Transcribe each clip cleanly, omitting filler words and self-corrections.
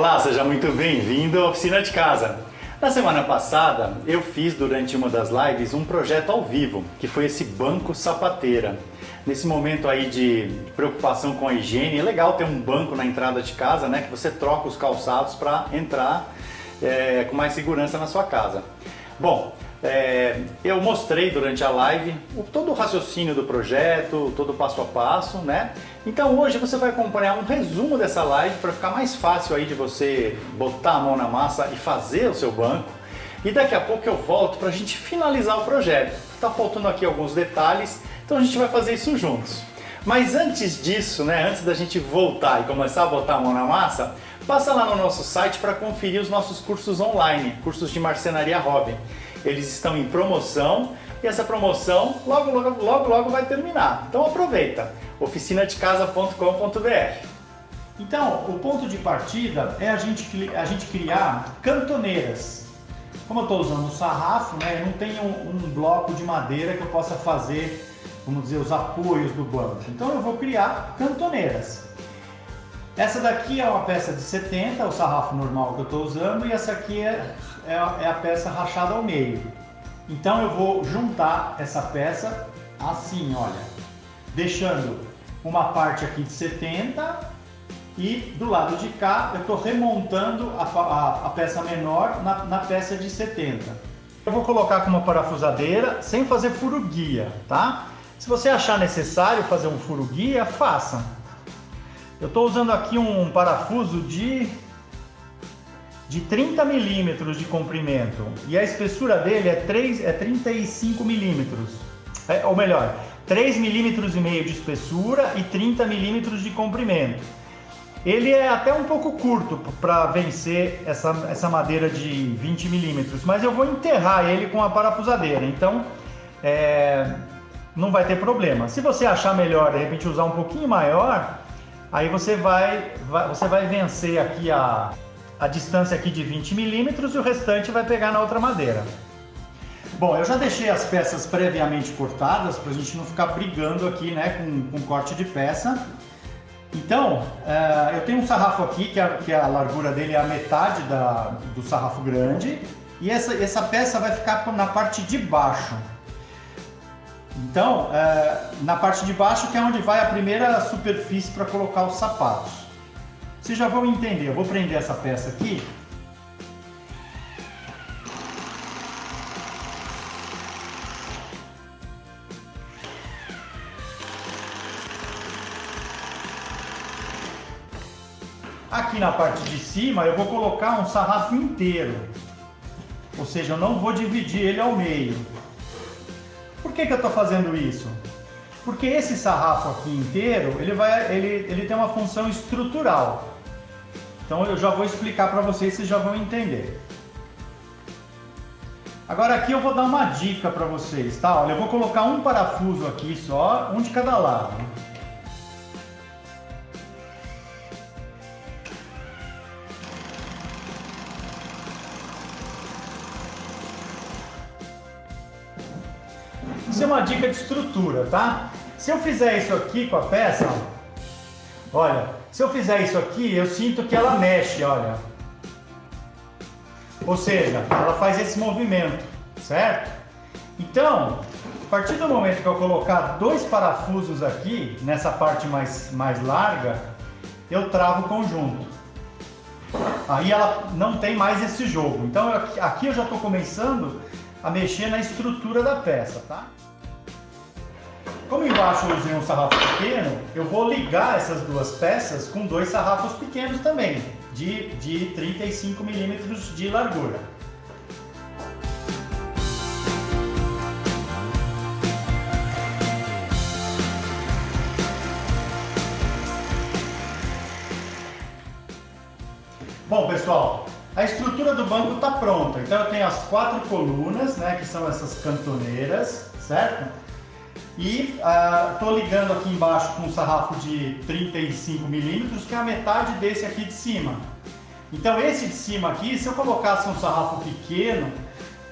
Olá, seja muito bem-vindo à Oficina de Casa. Na semana passada, eu fiz durante uma das lives um projeto ao vivo, que foi esse banco sapateira. Nesse momento aí de preocupação com a higiene, é legal ter um banco na entrada de casa, né? Que você troca os calçados para entrar com mais segurança na sua casa. Bom, eu mostrei durante a live todo o raciocínio do projeto, todo o passo a passo, né? Então hoje você vai acompanhar um resumo dessa live para ficar mais fácil aí de você botar a mão na massa e fazer o seu banco. E daqui a pouco eu volto para a gente finalizar o projeto. Tá faltando aqui alguns detalhes, então a gente vai fazer isso juntos. Mas antes disso, né, antes da gente voltar e começar a botar a mão na massa, passa lá no nosso site para conferir os nossos cursos online, cursos de marcenaria hobby. Eles estão em promoção e essa promoção logo vai terminar. Então aproveita, oficinadecasa.com.br. Então, o ponto de partida é a gente criar cantoneiras. Como eu estou usando o sarrafo, né, eu não tenho um bloco de madeira que eu possa fazer, vamos dizer, os apoios do banco. Então eu vou criar cantoneiras. Essa daqui é uma peça de 70, o sarrafo normal que eu estou usando, e essa aqui é a peça rachada ao meio. Então eu vou juntar essa peça assim, olha, deixando uma parte aqui de 70 e do lado de cá eu estou remontando a peça menor na peça de 70. Eu vou colocar com uma parafusadeira sem fazer furo guia, tá? Se você achar necessário fazer um furo guia, faça. Eu estou usando aqui um parafuso de 30 milímetros de comprimento e a espessura dele é 35 milímetros, ou melhor, 3,5 milímetros de espessura e 30 milímetros de comprimento. Ele é até um pouco curto para vencer essa madeira de 20 milímetros, mas eu vou enterrar ele com a parafusadeira, então não vai ter problema. Se você achar melhor, de repente, usar um pouquinho maior, aí você vai vencer aqui a distância aqui de 20 milímetros e o restante vai pegar na outra madeira. Bom, eu já deixei as peças previamente cortadas para a gente não ficar brigando aqui, né, com corte de peça. Então, eu tenho um sarrafo aqui que a largura dele é a metade do sarrafo grande e essa peça vai ficar na parte de baixo. Então, na parte de baixo que é onde vai a primeira superfície para colocar os sapatos. Vocês já vão entender, eu vou prender essa peça aqui. Aqui na parte de cima eu vou colocar um sarrafo inteiro, ou seja, eu não vou dividir ele ao meio. Por que eu estou fazendo isso? Porque esse sarrafo aqui inteiro, ele tem uma função estrutural. Então eu já vou explicar para vocês já vão entender. Agora aqui eu vou dar uma dica para vocês, tá? Olha, eu vou colocar um parafuso aqui só, um de cada lado. Isso é uma dica de estrutura, tá? Se eu fizer isso aqui com a peça, olha, se eu fizer isso aqui, eu sinto que ela mexe, olha. Ou seja, ela faz esse movimento, certo? Então, a partir do momento que eu colocar dois parafusos aqui, nessa parte mais larga, eu travo o conjunto. Aí ela não tem mais esse jogo. Então, aqui eu já estou começando a mexer na estrutura da peça, tá? Como embaixo eu usei um sarrafo pequeno, eu vou ligar essas duas peças com dois sarrafos pequenos também, de 35 milímetros de largura. Bom, pessoal, a estrutura do banco está pronta. Então eu tenho as 4 colunas, né, que são essas cantoneiras, certo? E estou ligando aqui embaixo com um sarrafo de 35 milímetros, que é a metade desse aqui de cima. Então esse de cima aqui, se eu colocasse um sarrafo pequeno,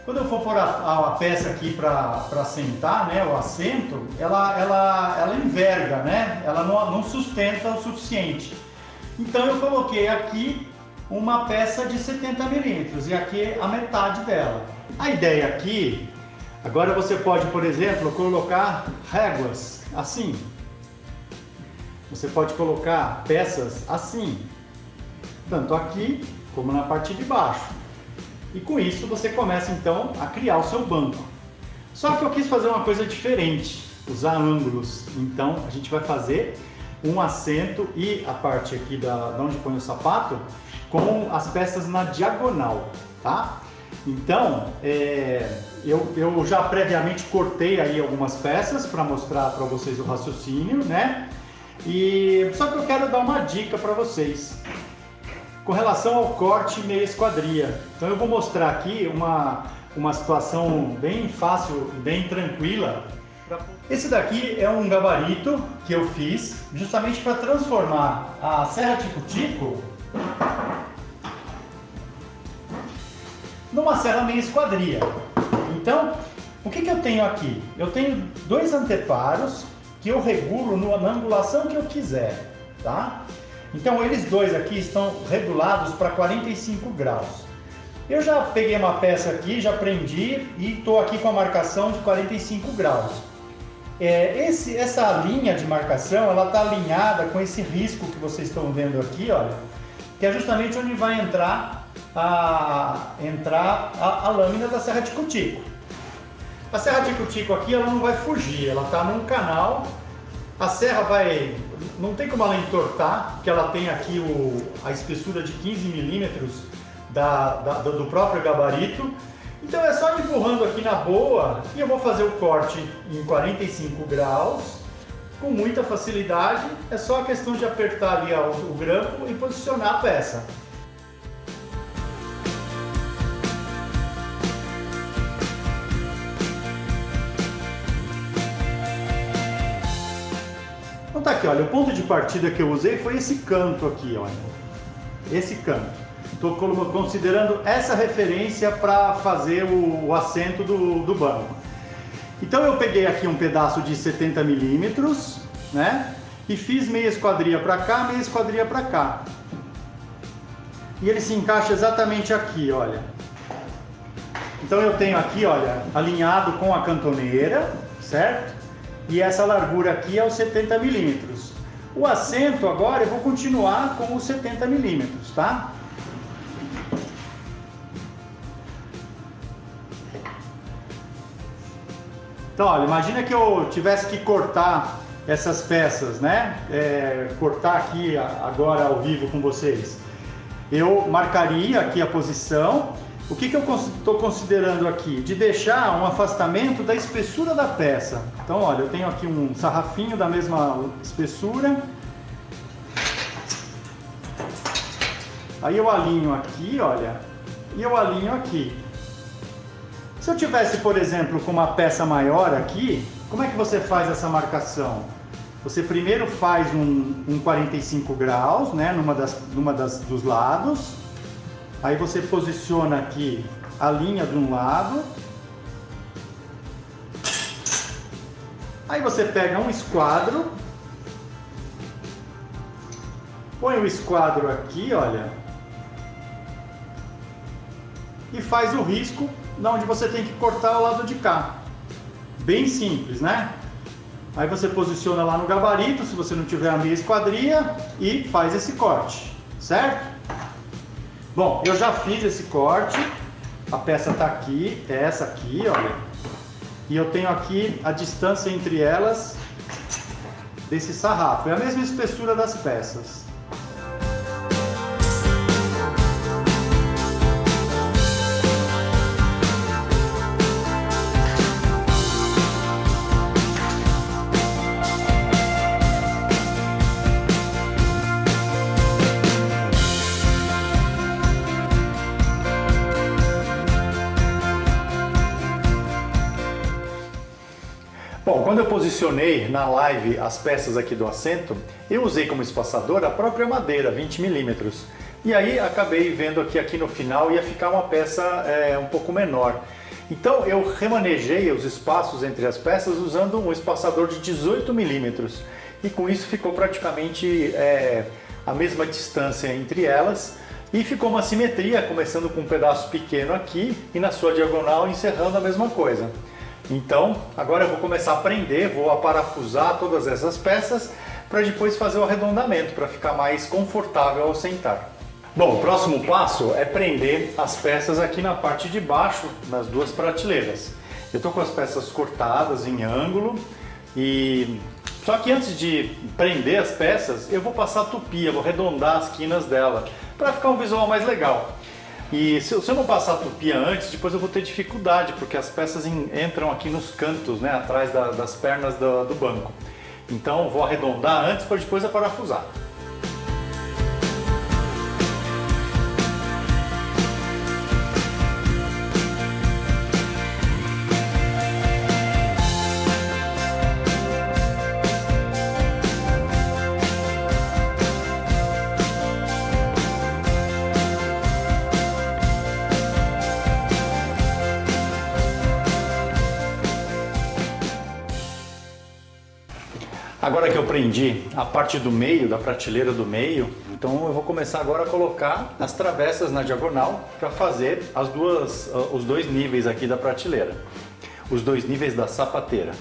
quando eu for pôr a peça aqui para sentar, né, o assento, ela enverga, né? Ela não sustenta o suficiente. Então eu coloquei aqui uma peça de 70 milímetros e aqui a metade dela. A ideia aqui, agora você pode, por exemplo, colocar réguas assim. Você pode colocar peças assim, tanto aqui como na parte de baixo. E com isso você começa então a criar o seu banco. Só que eu quis fazer uma coisa diferente, usar ângulos. Então a gente vai fazer um assento e a parte aqui de onde põe o sapato com as peças na diagonal, tá? Então eu já previamente cortei aí algumas peças para mostrar para vocês o raciocínio, né? E só que eu quero dar uma dica para vocês com relação ao corte meia esquadria. Então eu vou mostrar aqui uma situação bem fácil, bem tranquila. Esse daqui é um gabarito que eu fiz justamente para transformar a serra tico-tico numa serra meia esquadria. Então, o que eu tenho aqui? Eu tenho dois anteparos que eu regulo na angulação que eu quiser, tá? Então eles dois aqui estão regulados para 45 graus. Eu já peguei uma peça aqui, já prendi e estou aqui com a marcação de 45 graus. Essa linha de marcação, ela está alinhada com esse risco que vocês estão vendo aqui, olha, que é justamente onde vai entrar a lâmina da serra tico-tico. A serra tico-tico aqui, ela não vai fugir, ela está num canal. A serra não tem como ela entortar, porque ela tem aqui a espessura de 15 milímetros do próprio gabarito. Então é só empurrando aqui na boa e eu vou fazer o corte em 45 graus com muita facilidade. É só a questão de apertar ali o grampo e posicionar a peça. Então tá aqui, olha, o ponto de partida que eu usei foi esse canto aqui, olha. Esse canto. Estou considerando essa referência para fazer o assento do banco. Então eu peguei aqui um pedaço de 70 milímetros, né? E fiz meia esquadria para cá, meia esquadria para cá. E ele se encaixa exatamente aqui, olha. Então eu tenho aqui, olha, alinhado com a cantoneira, certo? E essa largura aqui é os 70 milímetros. O assento agora eu vou continuar com os 70 milímetros, tá? Então, olha, imagina que eu tivesse que cortar essas peças, né? Cortar aqui agora ao vivo com vocês. Eu marcaria aqui a posição. O que eu estou considerando aqui? De deixar um afastamento da espessura da peça. Então, olha, eu tenho aqui um sarrafinho da mesma espessura. Aí eu alinho aqui, olha, e eu alinho aqui. Se eu tivesse, por exemplo, com uma peça maior aqui, como é que você faz essa marcação? Você primeiro faz um 45 graus, né, numa dos lados. Aí você posiciona aqui a linha de um lado. Aí você pega um esquadro. Põe o esquadro aqui, olha. E faz o risco de onde você tem que cortar o lado de cá. Bem simples, né? Aí você posiciona lá no gabarito, se você não tiver a meia esquadria, e faz esse corte, certo? Bom, eu já fiz esse corte, a peça está aqui, é essa aqui, olha. E eu tenho aqui a distância entre elas desse sarrafo, é a mesma espessura das peças. Bom, quando eu posicionei na live as peças aqui do assento, eu usei como espaçador a própria madeira, 20 milímetros. E aí acabei vendo que aqui no final ia ficar uma peça um pouco menor. Então eu remanejei os espaços entre as peças usando um espaçador de 18 milímetros. E com isso ficou praticamente a mesma distância entre elas. E ficou uma simetria, começando com um pedaço pequeno aqui e na sua diagonal encerrando a mesma coisa. Então, agora eu vou começar a prender, vou aparafusar todas essas peças para depois fazer o arredondamento, para ficar mais confortável ao sentar. Bom, o próximo passo é prender as peças aqui na parte de baixo, nas duas prateleiras. Eu estou com as peças cortadas em ângulo e... Só que antes de prender as peças, eu vou passar tupia, vou arredondar as quinas dela, para ficar um visual mais legal. E se eu não passar tupia antes, depois eu vou ter dificuldade, porque as peças entram aqui nos cantos, né, atrás das pernas do banco. Então vou arredondar antes para depois aparafusar. Agora que eu prendi a parte do meio, da prateleira do meio, então eu vou começar agora a colocar as travessas na diagonal para fazer os dois níveis aqui da prateleira, os dois níveis da sapateira.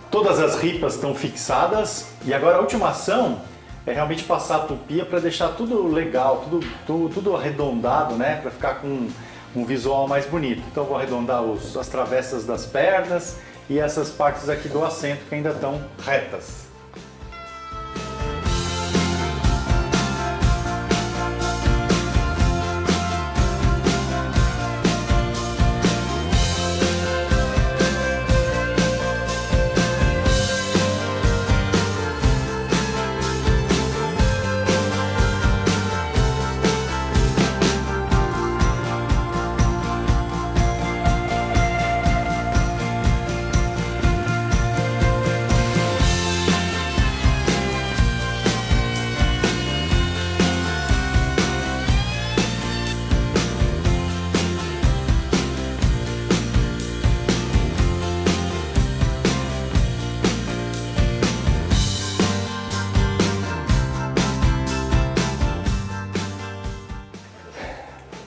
Todas as ripas estão fixadas e agora a última ação é realmente passar a tupia para deixar tudo legal, tudo arredondado, né? Para ficar com um visual mais bonito. Então eu vou arredondar as travessas das pernas e essas partes aqui do assento que ainda estão retas.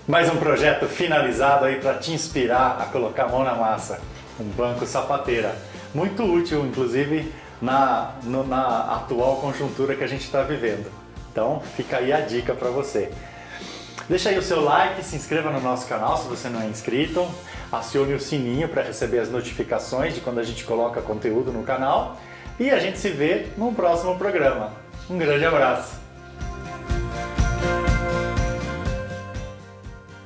Mais um projeto finalizado aí para te inspirar a colocar a mão na massa. Um banco sapateira. Muito útil, inclusive, na atual conjuntura que a gente está vivendo. Então, fica aí a dica para você. Deixa aí o seu like, se inscreva no nosso canal se você não é inscrito. Acione o sininho para receber as notificações de quando a gente coloca conteúdo no canal. E a gente se vê no próximo programa. Um grande abraço!